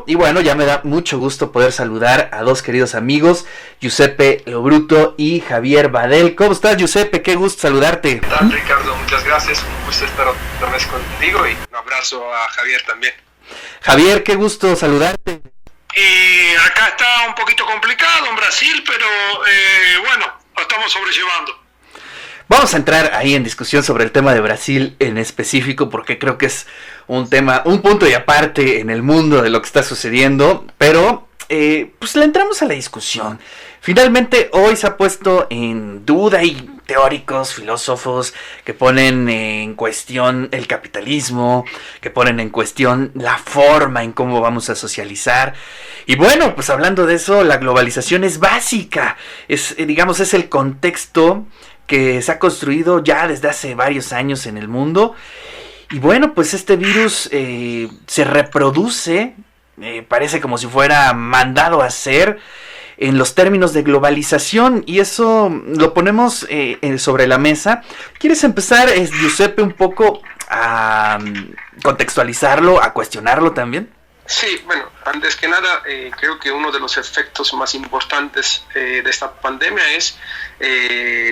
Y bueno, ya me da mucho gusto poder saludar a dos queridos amigos, Giuseppe Lobruto y Javier Badel. ¿Cómo estás, Giuseppe? Qué gusto saludarte. ¿Qué tal, Ricardo? Muchas gracias. Un gusto estar otra vez contigo y un abrazo a Javier también. Javier, qué gusto saludarte. Y acá está un poquito complicado en Brasil, pero bueno, lo estamos sobrellevando. Vamos a entrar ahí en discusión sobre el tema de Brasil en específico, porque creo que es un tema, un punto y aparte en el mundo de lo que está sucediendo, pero pues le entramos a la discusión. Finalmente hoy se ha puesto en duda y teóricos, filósofos que ponen en cuestión el capitalismo, que ponen en cuestión la forma en cómo vamos a socializar. Y bueno, pues hablando de eso, la globalización es básica, es el contexto que se ha construido ya desde hace varios años en el mundo. Y bueno, pues este virus se reproduce, parece como si fuera mandado a hacer en los términos de globalización, y eso lo ponemos sobre la mesa. ¿Quieres empezar, Giuseppe, un poco a contextualizarlo, a cuestionarlo también? Sí, bueno, antes que nada, creo que uno de los efectos más importantes de esta pandemia es,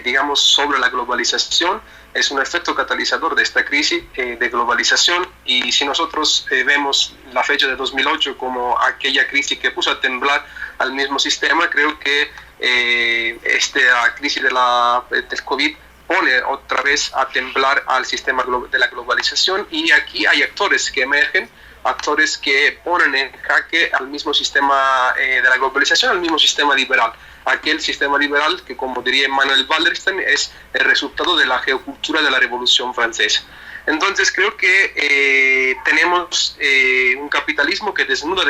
digamos, sobre la globalización. Es un efecto catalizador de esta crisis de globalización, y si nosotros vemos la fecha de 2008 como aquella crisis que puso a temblar al mismo sistema, creo que esta crisis del COVID pone otra vez a temblar al sistema de la globalización, y aquí hay actores que emergen, actores que ponen en jaque al mismo sistema de la globalización, al mismo sistema liberal. Aquel sistema liberal que, como diría Manuel Wallerstein, es el resultado de la geocultura de la Revolución Francesa. Entonces creo que tenemos un capitalismo que desnuda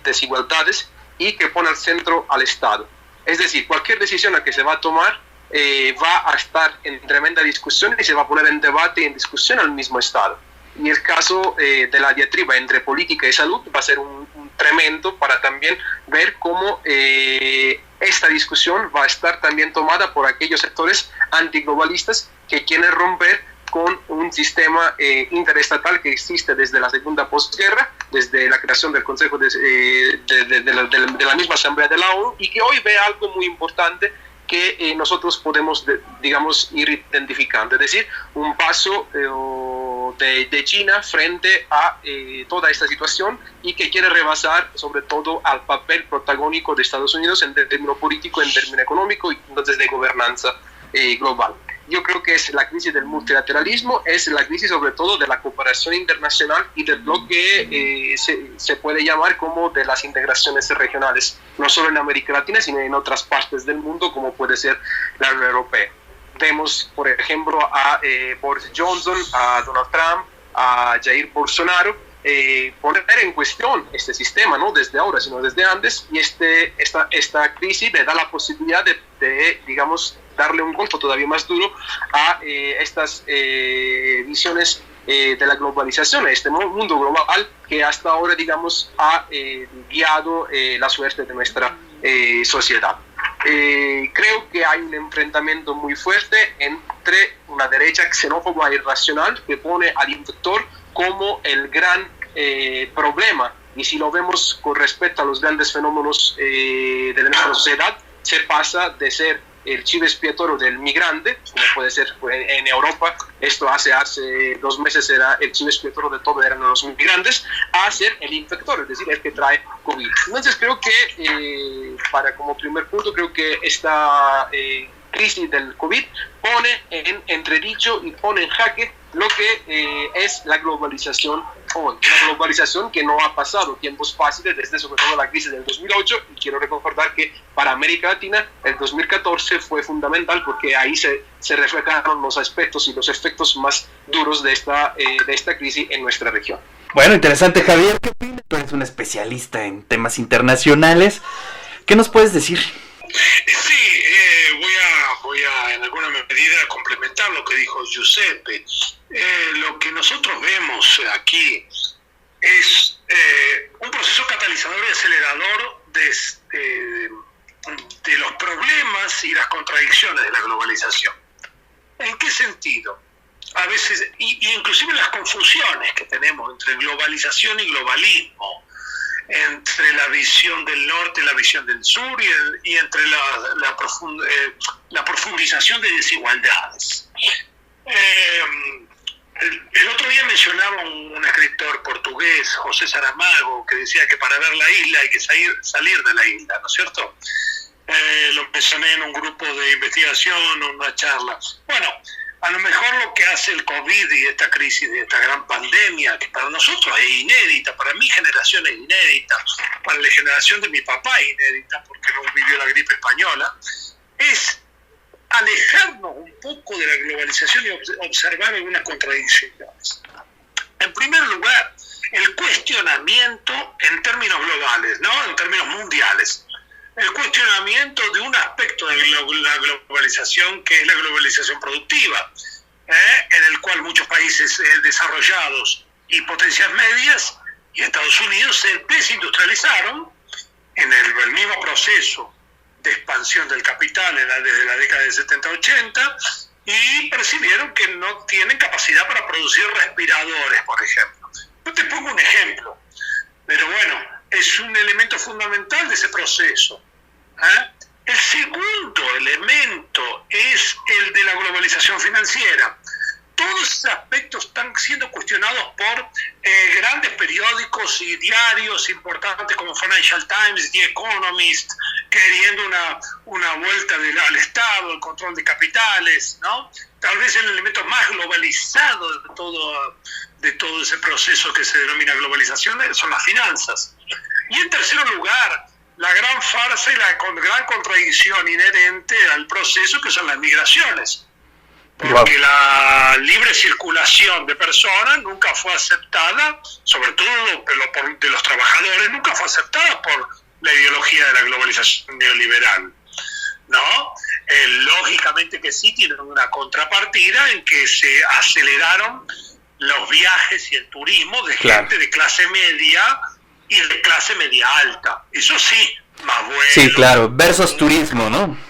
desigualdades y que pone al centro al Estado. Es decir, cualquier decisión a que se va a tomar va a estar en tremenda discusión y se va a poner en debate y en discusión al mismo Estado. Y el caso de la diatriba entre política y salud va a ser un tremendo para también ver cómo esta discusión va a estar también tomada por aquellos sectores antiglobalistas que quieren romper con un sistema interestatal que existe desde la segunda posguerra, desde la creación del Consejo de la misma Asamblea de la ONU, y que hoy ve algo muy importante que nosotros podemos, digamos, ir identificando, es decir, un paso de China frente a toda esta situación, y que quiere rebasar sobre todo al papel protagónico de Estados Unidos en término político, en término económico y entonces de gobernanza global. Yo creo que es la crisis del multilateralismo, es la crisis sobre todo de la cooperación internacional y de lo que se puede llamar como de las integraciones regionales, no solo en América Latina, sino en otras partes del mundo, como puede ser la Unión Europea. Vemos, por ejemplo, a Boris Johnson, a Donald Trump, a Jair Bolsonaro, poner en cuestión este sistema, no desde ahora, sino desde antes, y esta crisis le da la posibilidad de, digamos, darle un golpe todavía más duro a estas visiones de la globalización, a este mundo global que hasta ahora, digamos, ha guiado la suerte de nuestra sociedad. Creo que hay un enfrentamiento muy fuerte entre una derecha xenófoba e irracional que pone al infector como el gran problema, y si lo vemos con respecto a los grandes fenómenos de nuestra sociedad, se pasa de ser el chivo expiatorio del migrante, como puede ser en Europa, esto hace 2 meses era el chivo expiatorio de todo, eran los migrantes, a ser el infector, es decir, el que trae COVID. Entonces creo que, como primer punto, creo que esta crisis del COVID pone en entredicho y pone en jaque lo que es la globalización hoy. Una globalización que no ha pasado tiempos fáciles desde sobre todo la crisis del 2008, y quiero recordar que para América Latina el 2014 fue fundamental porque ahí se reflejaron los aspectos y los efectos más duros de esta crisis en nuestra región. Bueno, interesante, Javier. ¿Qué opinas? Tú eres un especialista en temas internacionales. ¿Qué nos puedes decir? Sí, voy a en alguna medida complementar lo que dijo Giuseppe. Lo que nosotros vemos aquí es un proceso catalizador y acelerador de los problemas y las contradicciones de la globalización. ¿En qué sentido? A veces, inclusive las confusiones que tenemos entre globalización y globalismo, visión del norte y la visión del sur, y entre la profundización de desigualdades. El otro día mencionaba un escritor portugués, José Saramago, que decía que para ver la isla hay que salir de la isla, ¿no es cierto? Lo mencioné en un grupo de investigación, en una charla. Bueno, a lo mejor lo que hace el COVID y esta crisis, de esta gran pandemia, que para nosotros es inédita, para mi generación es inédita, para la generación de mi papá es inédita, porque no vivió la gripe española, es alejarnos un poco de la globalización y observar algunas contradicciones. En primer lugar, el cuestionamiento en términos globales, ¿no? En términos mundiales. El cuestionamiento de un aspecto de la globalización, que es la globalización productiva, en el cual muchos países desarrollados y potencias medias y Estados Unidos se desindustrializaron en el mismo proceso de expansión del capital desde la década de 70-80, y percibieron que no tienen capacidad para producir respiradores, por ejemplo. Yo te pongo un ejemplo, pero bueno, es un elemento fundamental de ese proceso. El segundo elemento es el de la globalización financiera. Todos esos aspectos están siendo cuestionados por grandes periódicos y diarios importantes como Financial Times, The Economist, queriendo una vuelta al Estado, el control de capitales, ¿no? Tal vez el elemento más globalizado de todo ese proceso que se denomina globalización son las finanzas. Y en tercer lugar, la gran farsa y la gran contradicción inherente al proceso, que son las migraciones. Porque la libre circulación de personas nunca fue aceptada, sobre todo de los trabajadores, nunca fue aceptada por la ideología de la globalización neoliberal, ¿no? Lógicamente que sí tienen una contrapartida en que se aceleraron los viajes y el turismo de gente de clase media y de clase media alta. Eso sí, más bueno. Sí, claro, versus turismo, ¿no?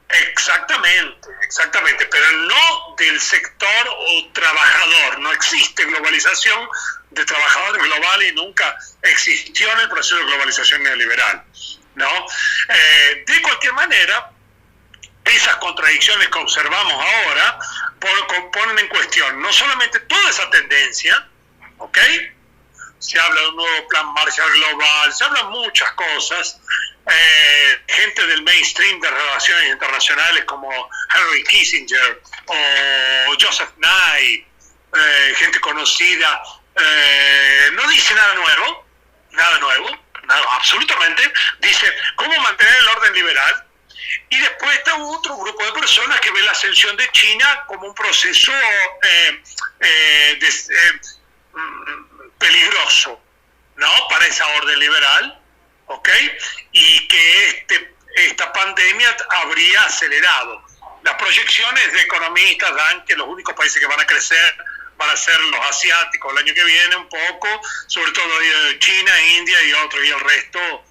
Exactamente, pero no del sector o trabajador. No existe globalización de trabajadores global y nunca existió en el proceso de globalización neoliberal, ¿no? De cualquier manera, esas contradicciones que observamos ahora ponen en cuestión no solamente toda esa tendencia, ¿ok? Se habla de un nuevo plan Marshall global, se hablan muchas cosas. Gente del mainstream de relaciones internacionales como Henry Kissinger o Joseph Nye, gente conocida, no dice nada nuevo, absolutamente. Dice cómo mantener el orden liberal, y después está otro grupo de personas que ve la ascensión de China como un proceso peligroso, ¿no? Para esa orden liberal, ¿ok? Y que esta pandemia habría acelerado. Las proyecciones de economistas dan que los únicos países que van a crecer van a ser los asiáticos el año que viene un poco, sobre todo China, India y otros, y el resto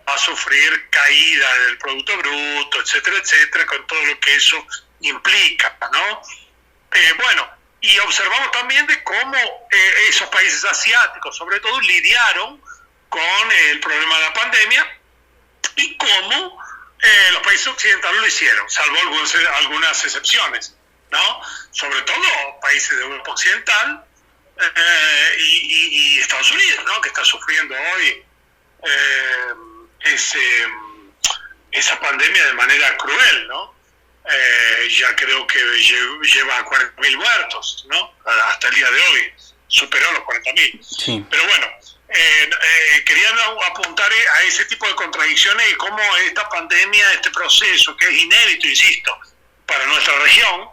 va a sufrir caída del Producto Bruto, etcétera, con todo lo que eso implica, ¿no? Bueno, y observamos también de cómo esos países asiáticos, sobre todo, lidiaron con el problema de la pandemia y cómo los países occidentales lo hicieron, salvo algunas excepciones, ¿no? Sobre todo países de Europa Occidental y Estados Unidos, ¿no? Que está sufriendo hoy esa pandemia de manera cruel, ¿no? Ya creo que lleva 40.000 muertos, ¿no? Hasta el día de hoy superó los 40.000. Sí. Pero bueno, querían apuntar a ese tipo de contradicciones y cómo esta pandemia, este proceso que es inédito, insisto, para nuestra región,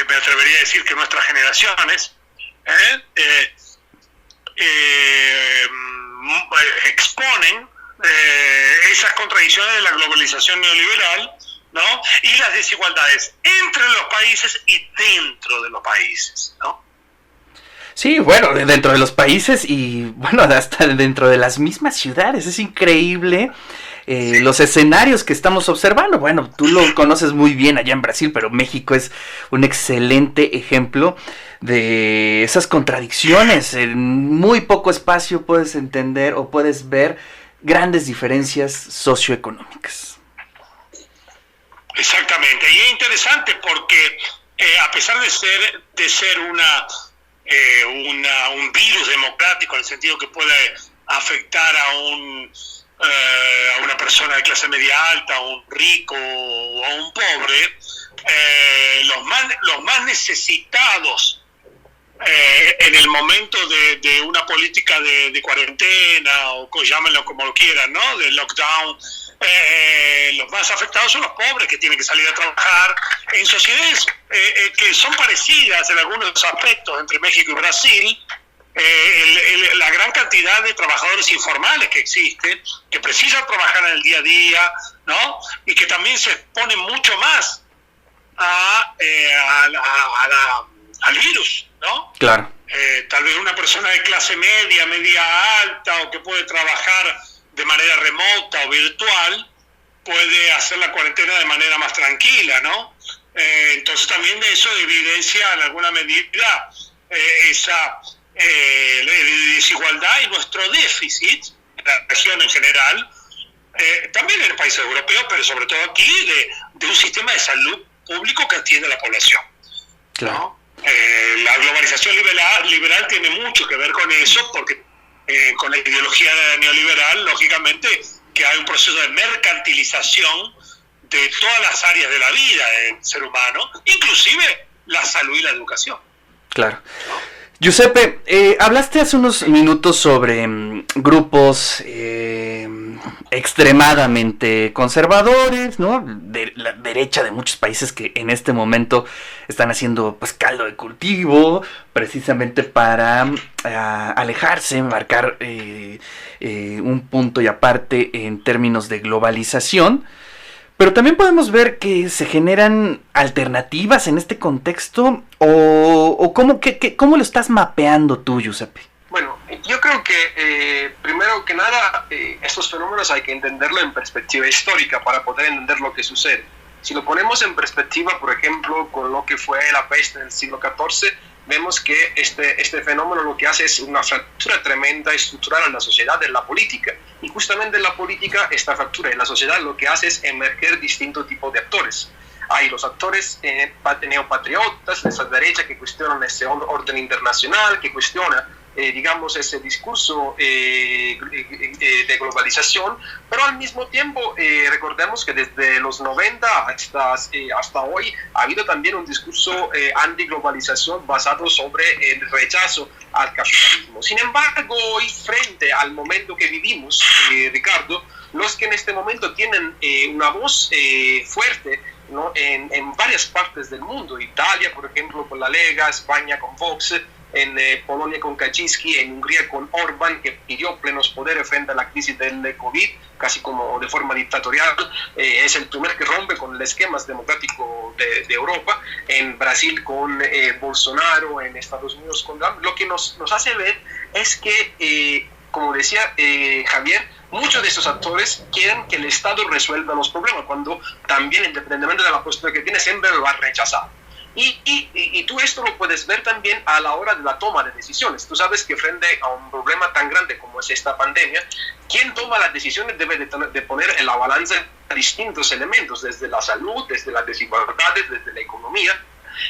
me atrevería a decir que nuestras generaciones, exponen esas contradicciones de la globalización neoliberal, ¿no? Y las desigualdades entre los países y dentro de los países, ¿no? Sí, bueno, dentro de los países y, bueno, hasta dentro de las mismas ciudades. Es increíble los escenarios que estamos observando. Bueno, tú lo conoces muy bien allá en Brasil, pero México es un excelente ejemplo de esas contradicciones. En muy poco espacio puedes entender o puedes ver grandes diferencias socioeconómicas. Exactamente, y es interesante porque a pesar de ser un virus democrático, en el sentido que puede afectar a una persona de clase media alta, a un rico o a un pobre, los más necesitados en el momento de una política de cuarentena, o llámenlo como lo quieran, ¿no?, de lockdown, los más afectados son los pobres, que tienen que salir a trabajar en sociedades que son parecidas en algunos aspectos entre México y Brasil. La gran cantidad de trabajadores informales que existen, que precisan trabajar en el día a día, ¿no?, y que también se exponen mucho más al virus, ¿no? Claro. Tal vez una persona de clase media alta, o que puede trabajar de manera remota o virtual, puede hacer la cuarentena de manera más tranquila, ¿no? Entonces también eso evidencia en alguna medida esa desigualdad y nuestro déficit en la región en general, también en los países europeos, pero sobre todo aquí, de un sistema de salud público que atiende a la población, Claro. ¿no? La globalización liberal tiene mucho que ver con eso, porque con la ideología neoliberal, lógicamente, que hay un proceso de mercantilización de todas las áreas de la vida del ser humano, inclusive la salud y la educación. Claro. Giuseppe, hablaste hace unos minutos sobre grupos extremadamente conservadores, ¿no? De la derecha de muchos países que en este momento están haciendo pues caldo de cultivo, precisamente para alejarse, marcar un punto y aparte en términos de globalización. Pero también podemos ver que se generan alternativas en este contexto, o ¿cómo lo estás mapeando tú, Giuseppe? Bueno, yo creo que primero que nada estos fenómenos hay que entenderlo en perspectiva histórica para poder entender lo que sucede. Si lo ponemos en perspectiva, por ejemplo, con lo que fue la peste en el siglo XIV, vemos que este fenómeno lo que hace es una fractura tremenda estructural en la sociedad, en la política. Y justamente en la política, esta fractura en la sociedad lo que hace es emerger distintos tipos de actores. Hay los actores neopatriotas de esa derecha que cuestionan ese orden internacional, que cuestiona digamos, ese discurso de globalización, pero al mismo tiempo recordemos que desde los 90 hasta hoy ha habido también un discurso antiglobalización basado sobre el rechazo al capitalismo. Sin embargo, hoy, frente al momento que vivimos, Ricardo, los que en este momento tienen una voz fuerte, ¿no?, en varias partes del mundo, Italia, por ejemplo, con la Lega, España con Vox, en Polonia con Kaczynski, en Hungría con Orbán, que pidió plenos poderes frente a la crisis del COVID, casi como de forma dictatorial, es el primer que rompe con el esquema democrático de Europa, en Brasil con Bolsonaro, en Estados Unidos con Trump. Lo que nos hace ver es que, como decía Javier, muchos de estos actores quieren que el Estado resuelva los problemas, cuando también, independientemente de la postura que tiene, siempre lo ha rechazado. Y tú esto lo puedes ver también a la hora de la toma de decisiones. Tú sabes que frente a un problema tan grande como es esta pandemia, quien toma las decisiones debe de poner en la balanza distintos elementos, desde la salud, desde las desigualdades, desde la economía.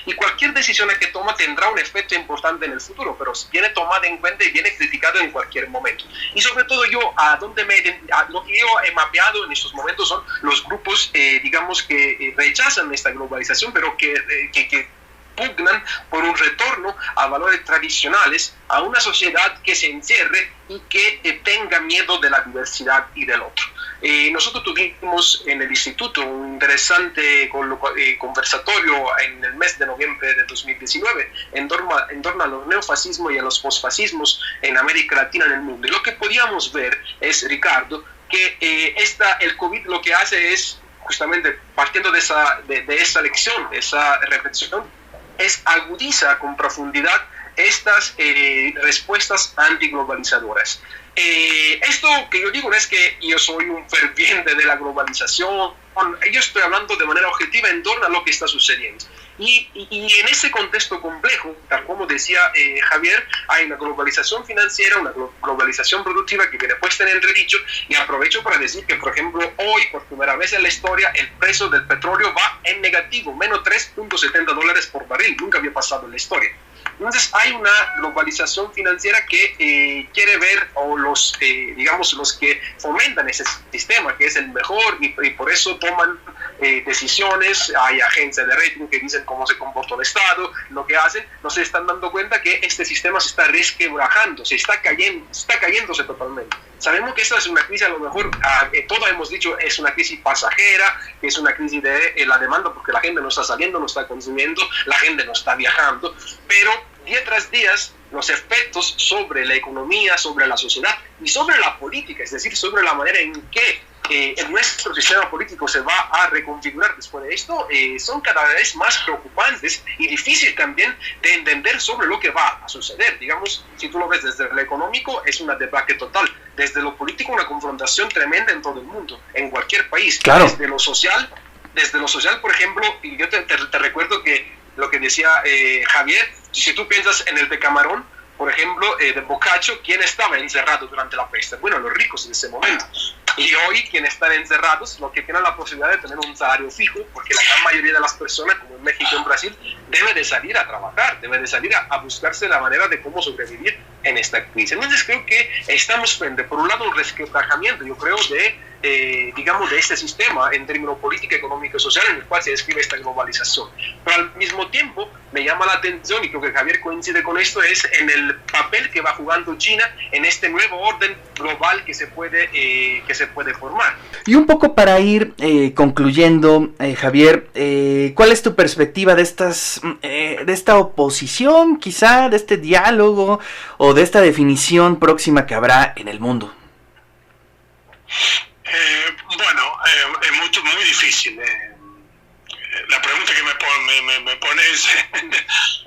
Y cualquier decisión que toma tendrá un efecto importante en el futuro, pero viene tomada en cuenta y viene criticado en cualquier momento. Y sobre todo lo que yo he mapeado en estos momentos son los grupos, digamos, que rechazan esta globalización, pero que pugnan por un retorno a valores tradicionales, a una sociedad que se encierre y que tenga miedo de la diversidad y del otro. Nosotros tuvimos en el instituto un interesante conversatorio en el mes de noviembre de 2019 en torno a los neofascismos y a los posfascismos en América Latina y en el mundo. Y lo que podíamos ver es, Ricardo, que el COVID lo que hace es, justamente partiendo de esa lección, de esa reflexión, es agudiza con profundidad estas respuestas antiglobalizadoras. Esto esto que yo digo no es que yo soy un ferviente de la globalización, yo estoy hablando de manera objetiva en torno a lo que está sucediendo. Y en ese contexto complejo, tal como decía Javier, hay una globalización financiera, una globalización productiva que viene puesta en entredicho, y aprovecho para decir que, por ejemplo, hoy, por primera vez en la historia, el precio del petróleo va en negativo, menos $3.70 por barril, nunca había pasado en la historia. Entonces hay una globalización financiera que quiere ver, o digamos, los que fomentan ese sistema, que es el mejor, y por eso toman decisiones. Hay agencias de rating que dicen cómo se comporta el Estado, lo que hacen. No se están dando cuenta que este sistema se está resquebrajando, se está cayéndose totalmente. Sabemos que esta es una crisis, a lo mejor todos hemos dicho, es una crisis pasajera, que es una crisis de la demanda, porque la gente no está saliendo, no está consumiendo, la gente no está viajando, pero día tras día los efectos sobre la economía, sobre la sociedad y sobre la política, es decir, sobre la manera en que nuestro sistema político se va a reconfigurar después de esto, son cada vez más preocupantes y difícil también de entender sobre lo que va a suceder. Digamos, si tú lo ves desde lo económico, es una debacle total. Desde lo político, una confrontación tremenda en todo el mundo, en cualquier país. Claro. Desde lo social, por ejemplo, y yo te recuerdo que lo que decía Javier, si tú piensas en el de Camarón, por ejemplo, de Boccaccio, ¿quién estaba encerrado durante la peste? Bueno, los ricos en ese momento. Y hoy, quienes están encerrados, lo que tienen la posibilidad de tener un salario fijo, porque la gran mayoría de las personas, como en México y en Brasil, debe de salir a trabajar, debe de salir a buscarse la manera de cómo sobrevivir en esta crisis. Entonces creo que estamos frente, por un lado, un resquebrajamiento, yo creo, digamos, de este sistema en términos político, económico y social en el cual se describe esta globalización. Pero al mismo tiempo me llama la atención, y creo que Javier coincide con esto, es en el papel que va jugando China en este nuevo orden global que se puede formar. Y un poco para ir concluyendo, Javier, ¿cuál es tu perspectiva de esta oposición, quizá, de este diálogo o de esta definición próxima que habrá en el mundo? Es muy difícil. La pregunta que me pones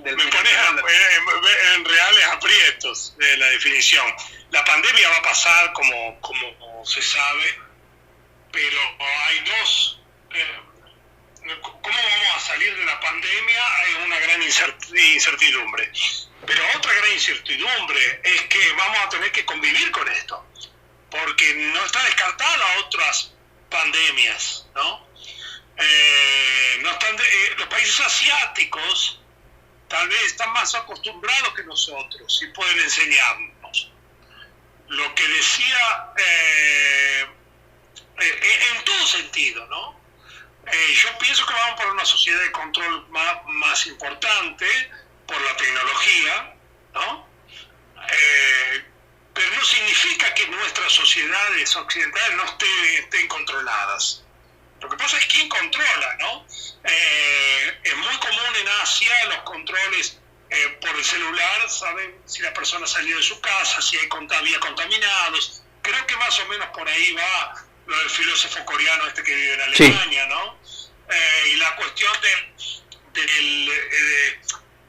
en reales aprietos de la definición. La pandemia va a pasar como se sabe, pero hay dos. ¿Cómo vamos a salir de la pandemia? Hay una gran incertidumbre. Pero otra gran incertidumbre es que vamos a tener que convivir con esto, porque no está descartada otras pandemias, ¿no? Los países asiáticos tal vez están más acostumbrados que nosotros y pueden enseñarnos. Lo que decía en todo sentido, ¿no? Yo pienso que vamos para una sociedad de control más importante por la tecnología, ¿no? Pero no significa que nuestras sociedades occidentales no estén controladas. Lo que pasa es quién controla, ¿no? Es muy común en Asia los controles por el celular, saben si la persona salió de su casa, si había contaminados. Creo que más o menos por ahí va lo del filósofo coreano que vive en Alemania, sí. ¿No? Y la cuestión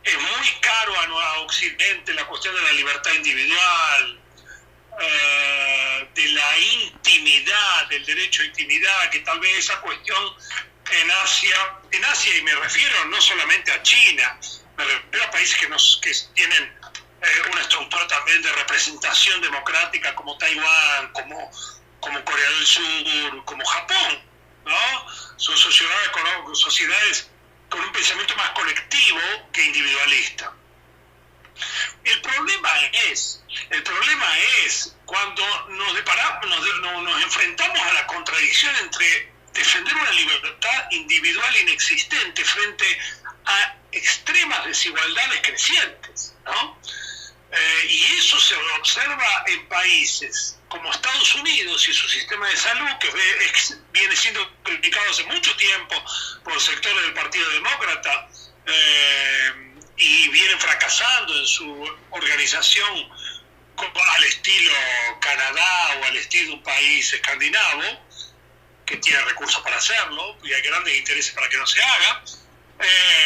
es muy caro a Occidente la cuestión de la libertad individual, de la intimidad, del derecho a intimidad, que tal vez esa cuestión en Asia, y me refiero no solamente a China, me refiero a países que tienen una estructura también de representación democrática como Taiwán, como Corea del Sur, como Japón, ¿no? Son sociedades con un pensamiento más colectivo que individualista. El problema es cuando nos enfrentamos a la contradicción entre defender una libertad individual inexistente frente a extremas desigualdades crecientes, ¿no? Y eso se observa en países como Estados Unidos y su sistema de salud, que viene siendo criticado hace mucho tiempo por sectores del Partido Demócrata, y vienen fracasando en su organización al estilo Canadá o al estilo de un país escandinavo, que tiene recursos para hacerlo y hay grandes intereses para que no se haga.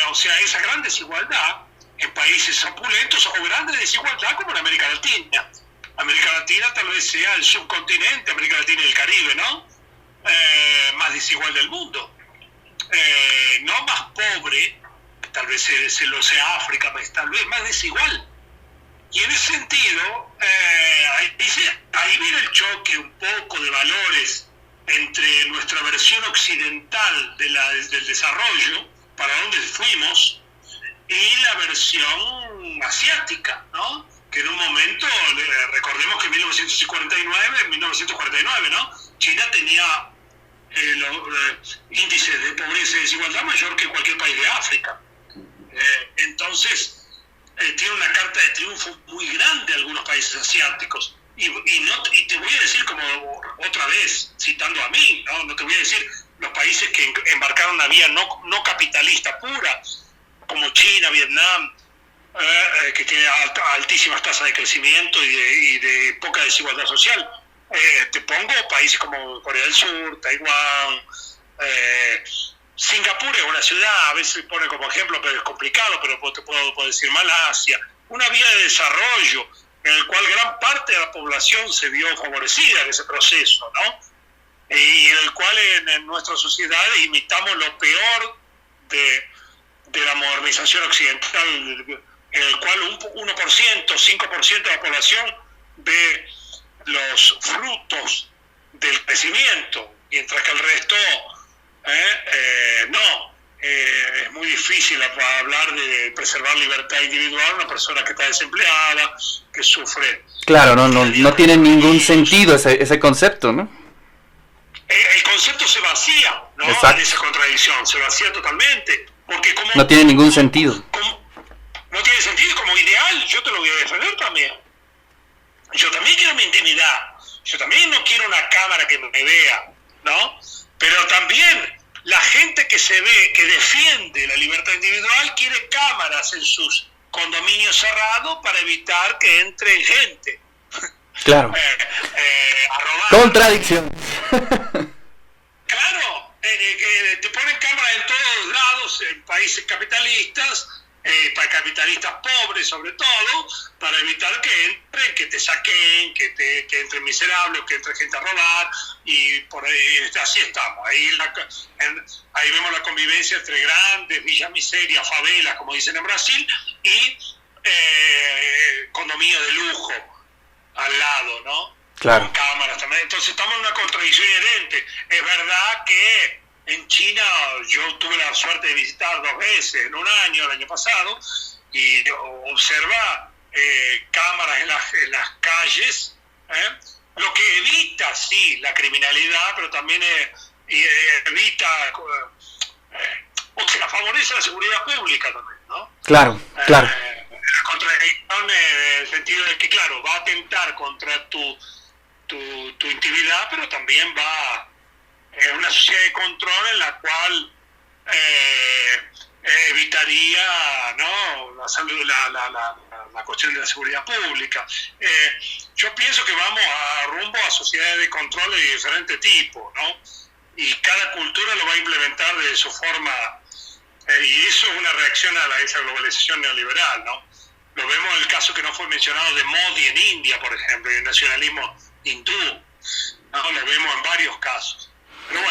O sea, esa gran desigualdad en países opulentos o grande desigualdad como en América Latina. América Latina tal vez sea el subcontinente, América Latina y el Caribe, ¿no? Más desigual del mundo. No más pobre, tal vez se lo sea África, pero tal vez más desigual. Y en ese sentido, ahí viene el choque un poco de valores entre nuestra versión occidental del desarrollo, para dónde fuimos, y la versión asiática, ¿no? Que en un momento, recordemos que en 1949, ¿no? China tenía índices de pobreza y desigualdad mayor que cualquier país de África. Entonces, tiene una carta de triunfo muy grande algunos países asiáticos. Y te voy a decir, como otra vez, citando a mí, no te voy a decir los países que embarcaron una vía no capitalista pura, como China, Vietnam, que tiene altísimas tasas de crecimiento y de poca desigualdad social. Te pongo países como Corea del Sur, Taiwán, Singapur es una ciudad, a veces se pone como ejemplo, pero es complicado, pero te puedo decir Malasia, una vía de desarrollo en el cual gran parte de la población se vio favorecida en ese proceso, ¿no? Y en el cual en nuestra sociedad imitamos lo peor de la modernización occidental, en el cual 1%, 5% de la población ve los frutos del crecimiento, mientras que el resto no. Es muy difícil hablar de preservar libertad individual una persona que está desempleada, que sufre. Claro, no tiene ningún sentido ese concepto, ¿no? El concepto se vacía, ¿no? En esa contradicción, se vacía totalmente. Porque no tiene ningún sentido. No tiene sentido como ideal, yo te lo voy a defender también. Yo también quiero mi intimidad, yo también no quiero una cámara que me vea, ¿no? Pero también la gente que defiende la libertad individual quiere cámaras en sus condominios cerrados para evitar que entre gente. Claro. A robar. Contradicción. Claro, te ponen cámaras en todos lados, en países capitalistas, para capitalistas pobres sobre todo, para evitar que entren, que te saquen, que entren miserables, que entre gente a robar, y por ahí así estamos. Ahí vemos la convivencia entre grandes villas miserias, favelas, como dicen en Brasil, y condominios de lujo al lado, ¿no? Claro. Con cámaras también. Entonces estamos en una contradicción inherente. Es verdad que en China yo tuve la suerte de visitar 2 veces en un año, el año pasado, y observa cámaras en las calles, lo que evita, sí, la criminalidad, pero también evita, o sea, favorece la seguridad pública también, ¿no? Claro. La contradicción en el sentido de que, claro, va a atentar contra tu intimidad, pero también va una sociedad de control en la cual evitaría, ¿no?, la salud, la cuestión de la seguridad pública. Yo pienso que vamos rumbo a sociedades de control de diferente tipo, ¿no? Y cada cultura lo va a implementar de su forma, y eso es una reacción a esa globalización neoliberal, ¿no? Lo vemos en el caso que no fue mencionado de Modi en India, por ejemplo, y el nacionalismo hindú, ¿no? Lo vemos en varios casos. Pero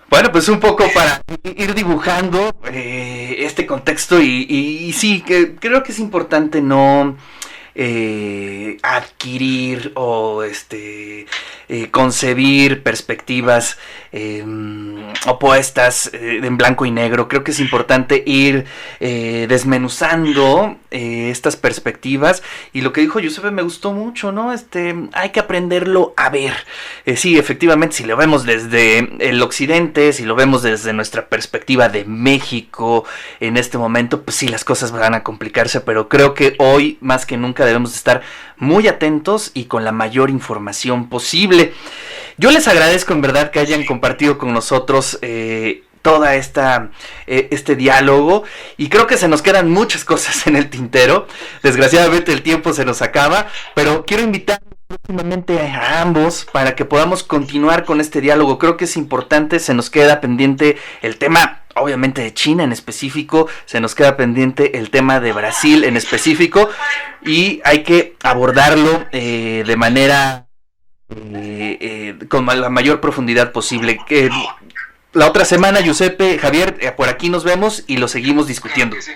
bueno, pues un poco para ir dibujando este contexto y sí, que creo que es importante no adquirir o concebir perspectivas opuestas en blanco y negro. Creo que es importante ir desmenuzando estas perspectivas, y lo que dijo Giuseppe me gustó mucho, ¿no? Hay que aprenderlo a ver. Sí, efectivamente, si lo vemos desde el occidente, si lo vemos desde nuestra perspectiva de México en este momento, pues sí, las cosas van a complicarse, pero creo que hoy más que nunca debemos estar muy atentos y con la mayor información posible. Yo les agradezco en verdad que hayan compartido con nosotros toda este diálogo, y creo que se nos quedan muchas cosas en el tintero. Desgraciadamente el tiempo se nos acaba, pero quiero invitar próximamente a ambos para que podamos continuar con este diálogo. Creo que es importante, se nos queda pendiente el tema obviamente de China en específico, se nos queda pendiente el tema de Brasil en específico, y hay que abordarlo de manera con la mayor profundidad posible. La otra semana, Giuseppe, Javier, por aquí nos vemos y lo seguimos discutiendo. Sí.